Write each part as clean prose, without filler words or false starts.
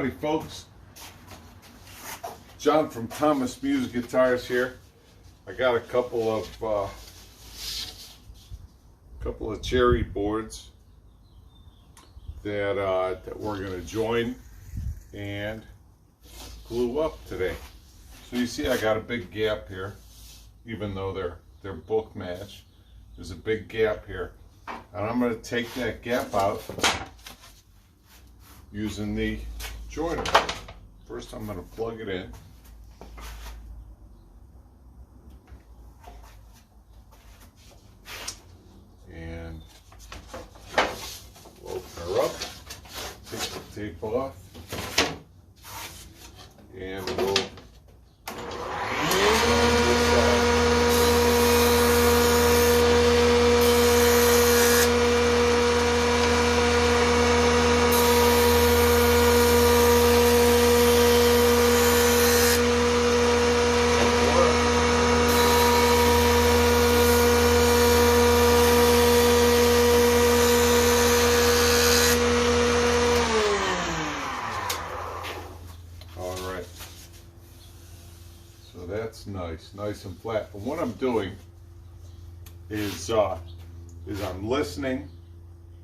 Howdy folks, John from Thomas Muse Guitars here. I got a couple of cherry boards that we're going to join and glue up today. So you see I got a big gap here, even though they're book matched. There's a big gap here, and I'm going to take that gap out using the joiner. First I'm going to plug it in. And we'll open her up, take the tape off, and we'll nice and flat. And what I'm doing is I'm listening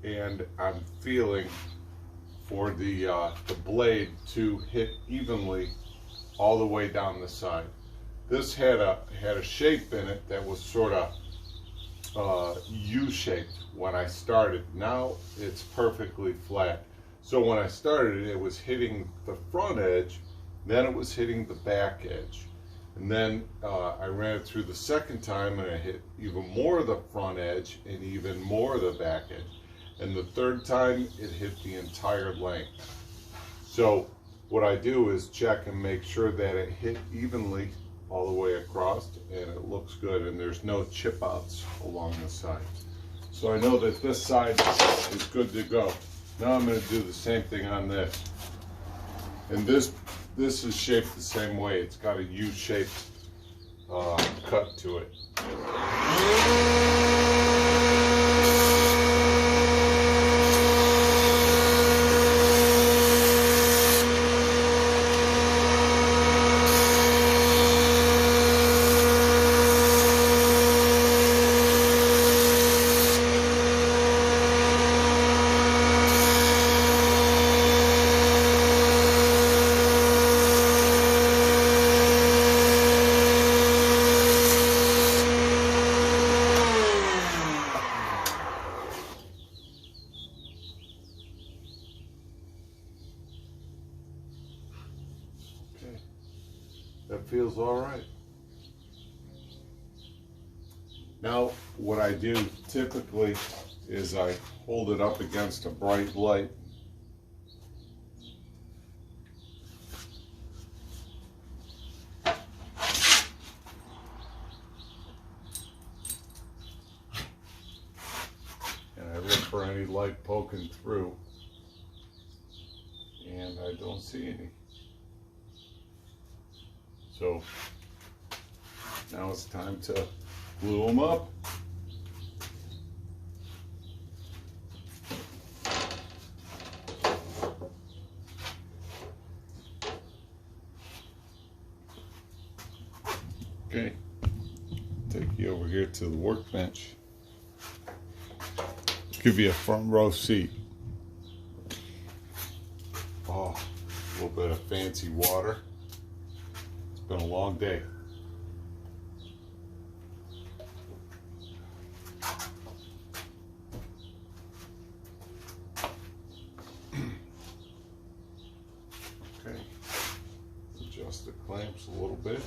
and I'm feeling for the blade to hit evenly all the way down the side. This had a shape in it that was sort of U-shaped when I started. Now it's perfectly flat. So when I started, it was hitting the front edge, then it was hitting the back edge. And then I ran it through the second time and I hit even more of the front edge and even more of the back edge. And the third time it hit the entire length. So what I do is check and make sure that it hit evenly all the way across and it looks good and there's no chip outs along the sides. So I know that this side is good to go. Now I'm going to do the same thing on this. And this is shaped the same way. It's got a U-shaped cut to it. That feels all right. Now, what I do typically is I hold it up against a bright light. And I look for any light poking through, and I don't see any. So now it's time to glue them up. Okay, take you over here to the workbench. Give you a front row seat. Oh, a little bit of fancy water. It's been a long day. Okay, adjust the clamps a little bit.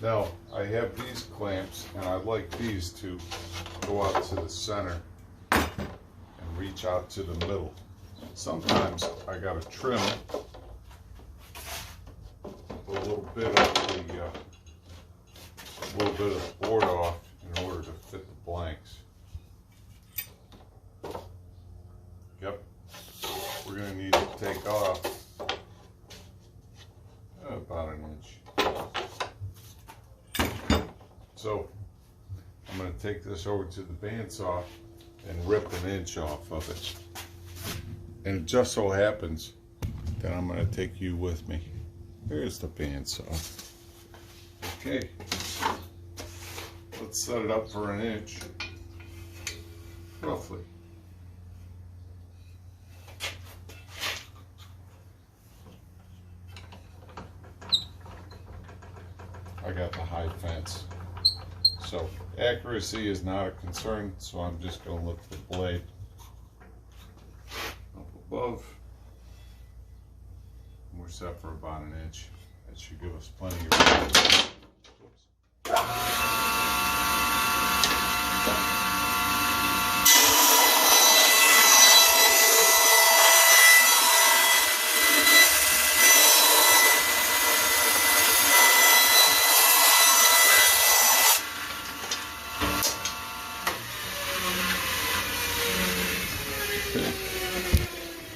Now, I have these clamps, and I like these to go out to the center and reach out to the middle. Sometimes I gotta trim a little bit of the board off in order to fit the blanks. Yep, we're gonna need to take off about an inch. So I'm going to take this over to the bandsaw and rip an inch off of it. And it just so happens then I'm going to take you with me. There's the bandsaw. Okay, let's set it up for 1 inch, roughly. I got the high fence, so accuracy is not a concern, so I'm just going to lift the blade up above. We're set for about 1 inch. That should give us plenty of room.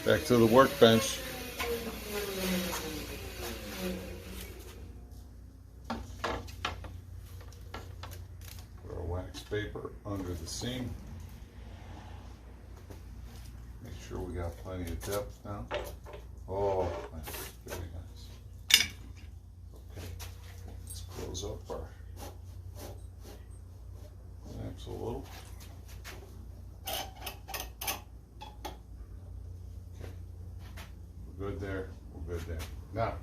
Back to the workbench. Put our wax paper under the seam. Make sure we got plenty of depth now. Oh, that's very nice. Okay, let's close up our clamps a little. Good there, we're good there. Now,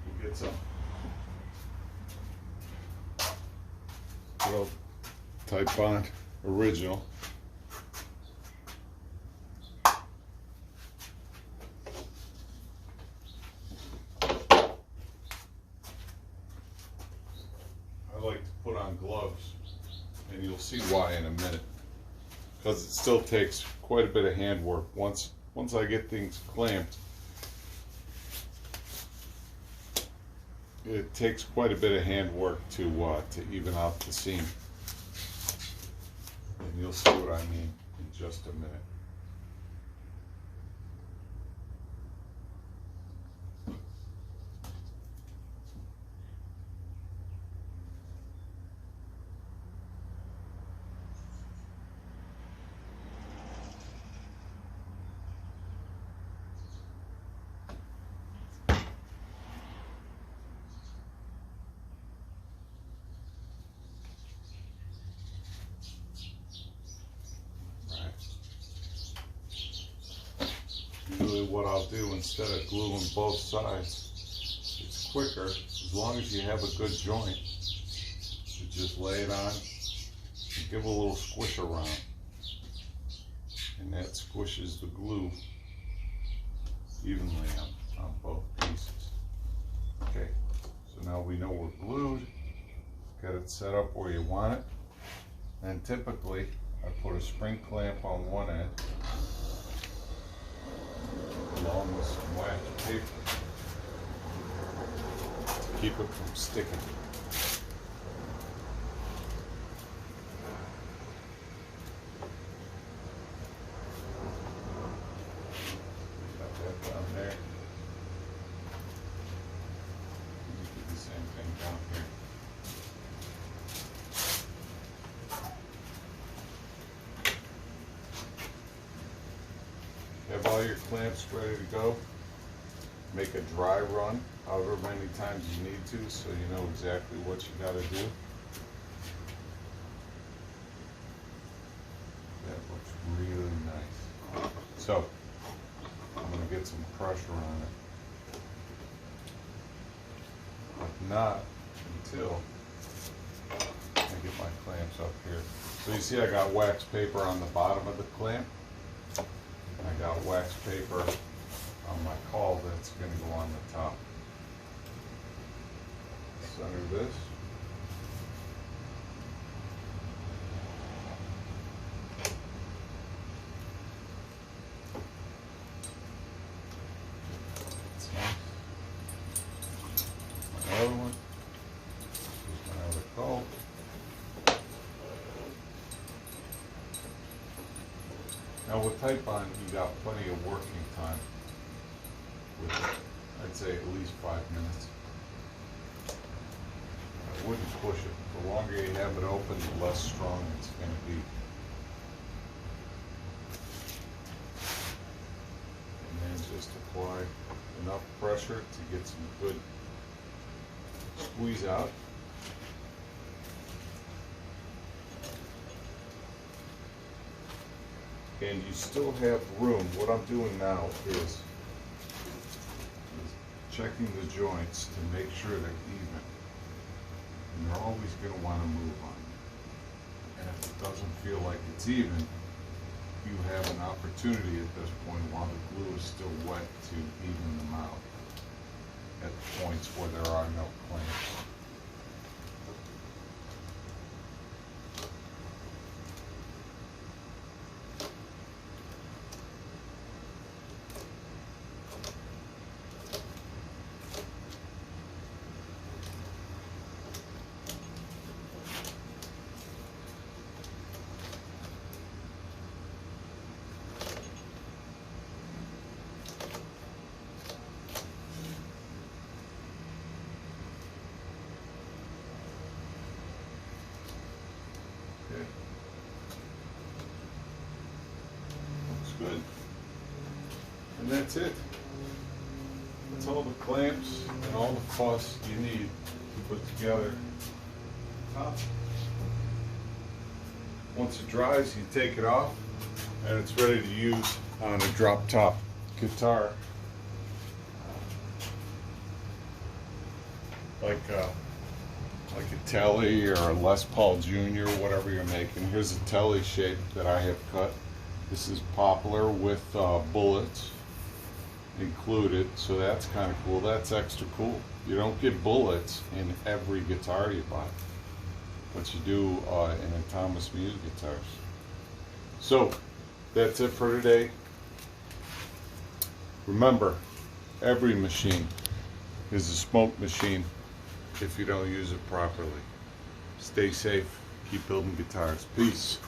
we'll get some good old Type Bond original. I like to put on gloves, and you'll see why in a minute. Because it still takes quite a bit of hand work. Once I get things clamped, it takes quite a bit of hand work to even out the seam. And you'll see what I mean in just a minute. Usually what I'll do, instead of gluing both sides, it's quicker, as long as you have a good joint, you just lay it on and give a little squish around, and that squishes the glue evenly on both pieces. Okay, so now we know we're glued, got it set up where you want it, and typically I put a spring clamp on one end along with some wax paper to keep it from sticking. Got that down there. You do the same thing down here. Have all your clamps ready to go. Make a dry run however many times you need to, so you know exactly what you got to do. That looks really nice. So I'm going to get some pressure on it, but not until I get my clamps up here. So you see I got wax paper on the bottom of the clamp. I got wax paper on my caul that's going to go on the top. Center this. That's nice. Another one. Here's my other caul. Now with Type Bond, you got plenty of working time with it. I'd say at least 5 minutes. I wouldn't push it. The longer you have it open, the less strong it's going to be. Just apply enough pressure to get some good squeeze out. And you still have room. What I'm doing now is checking the joints to make sure they're even. And you're always going to want to move on it. And if it doesn't feel like it's even, you have an opportunity at this point while the glue is still wet to even them out at points where there are no clamps. Okay. Looks good. And that's it. That's all the clamps and all the fuss you need to put together top. Once it dries, you take it off and it's ready to use on a drop top guitar. Like a Telly or a Les Paul Jr., whatever you're making. Here's a Telly shape that I have cut. This is poplar with bullets included, so that's kind of cool. That's extra cool. You don't get bullets in every guitar you buy, but you do in a Thomas Muse guitars. So that's it for today. Remember, every machine is a smoke machine if you don't use it properly. Stay safe, keep building guitars. Peace.